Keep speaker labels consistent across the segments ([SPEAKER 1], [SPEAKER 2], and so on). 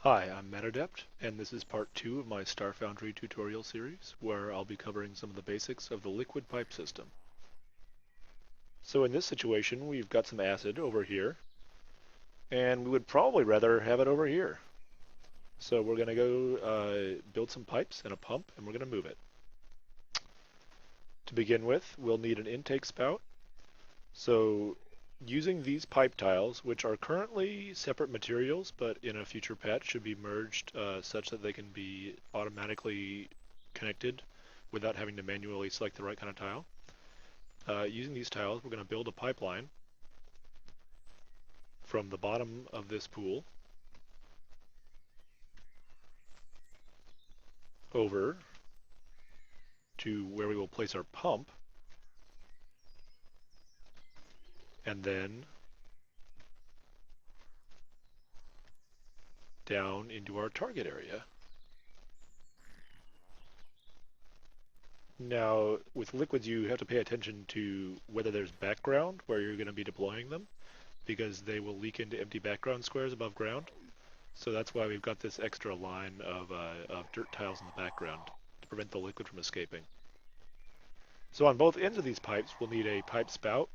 [SPEAKER 1] Hi, I'm MetaDept, and this is part 2 of my Starfoundry tutorial series, where I'll be covering some of the basics of the liquid pipe system. So in this situation, we've got some acid over here, and we would probably rather have it over here. So we're going to go build some pipes and a pump, and we're going to move it. To begin with, we'll need an intake spout. So using these pipe tiles, which are currently separate materials, but in a future patch should be merged such that they can be automatically connected without having to manually select the right kind of tile. Using these tiles, we're going to build a pipeline from the bottom of this pool over to where we will place our pump, and then down into our target area. Now, with liquids, you have to pay attention to whether there's background where you're going to be deploying them, because they will leak into empty background squares above ground. So that's why we've got this extra line of dirt tiles in the background to prevent the liquid from escaping. So on both ends of these pipes, we'll need a pipe spout,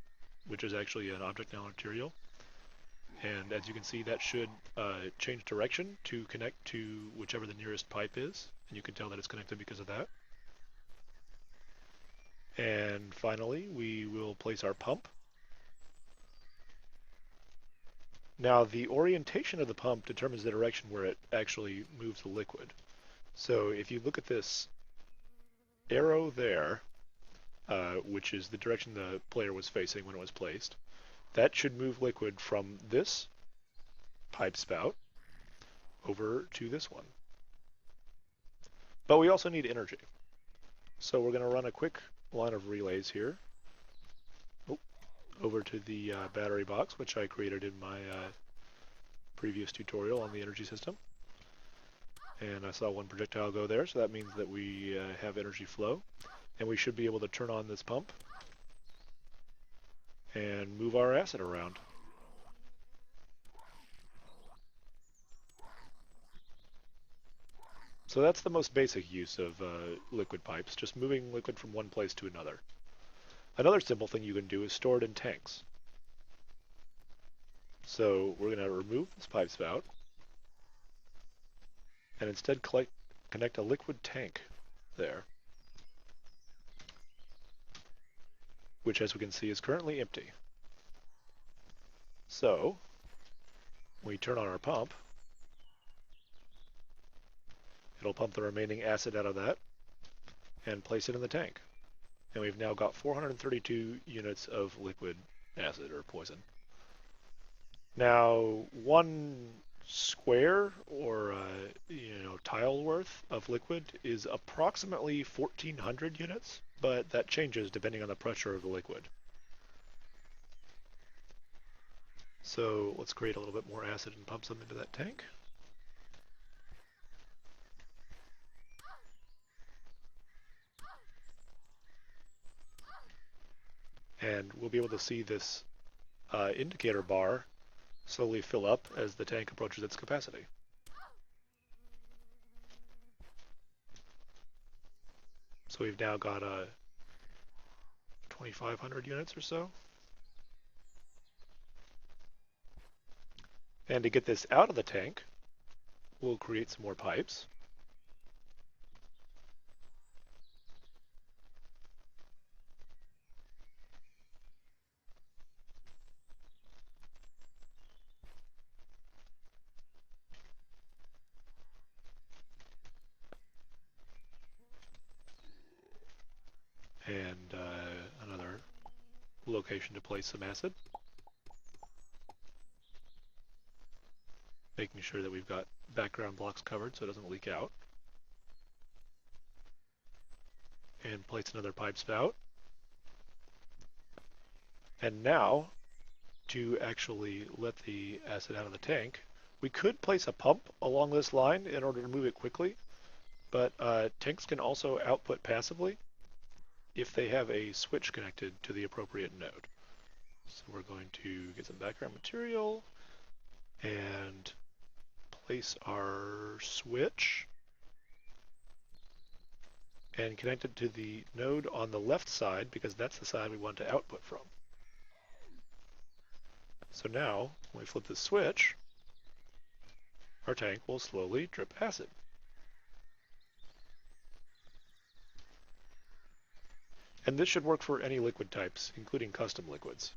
[SPEAKER 1] which is actually an object now material. And as you can see, that should change direction to connect to whichever the nearest pipe is. And you can tell that it's connected because of that. And finally, we will place our pump. Now, the orientation of the pump determines the direction where it actually moves the liquid. So if you look at this arrow there, which is the direction the player was facing when it was placed, that should move liquid from this pipe spout over to this one. But we also need energy. So we're going to run a quick line of relays here over to the battery box, which I created in my previous tutorial on the energy system. And I saw one projectile go there, so that means that we have energy flow. And we should be able to turn on this pump and move our acid around. So that's the most basic use of liquid pipes, just moving liquid from one place to another. Another simple thing you can do is store it in tanks. So we're going to remove this pipe spout and instead connect a liquid tank there, which as we can see is currently empty. So when we turn on our pump, it'll pump the remaining acid out of that and place it in the tank. And we've now got 432 units of liquid acid or poison. Now, one square or tile worth of liquid is approximately 1,400 units, but that changes depending on the pressure of the liquid. So let's create a little bit more acid and pump some into that tank. And we'll be able to see this indicator bar slowly fill up as the tank approaches its capacity. So we've now got 2,500 units or so. And to get this out of the tank, we'll create some more pipes. And another location to place some acid. Making sure that we've got background blocks covered so it doesn't leak out. And place another pipe spout. And now, to actually let the acid out of the tank, we could place a pump along this line in order to move it quickly, but tanks can also output passively if they have a switch connected to the appropriate node. So we're going to get some background material and place our switch and connect it to the node on the left side because that's the side we want to output from. So now, when we flip the switch, our tank will slowly drip acid. And this should work for any liquid types, including custom liquids.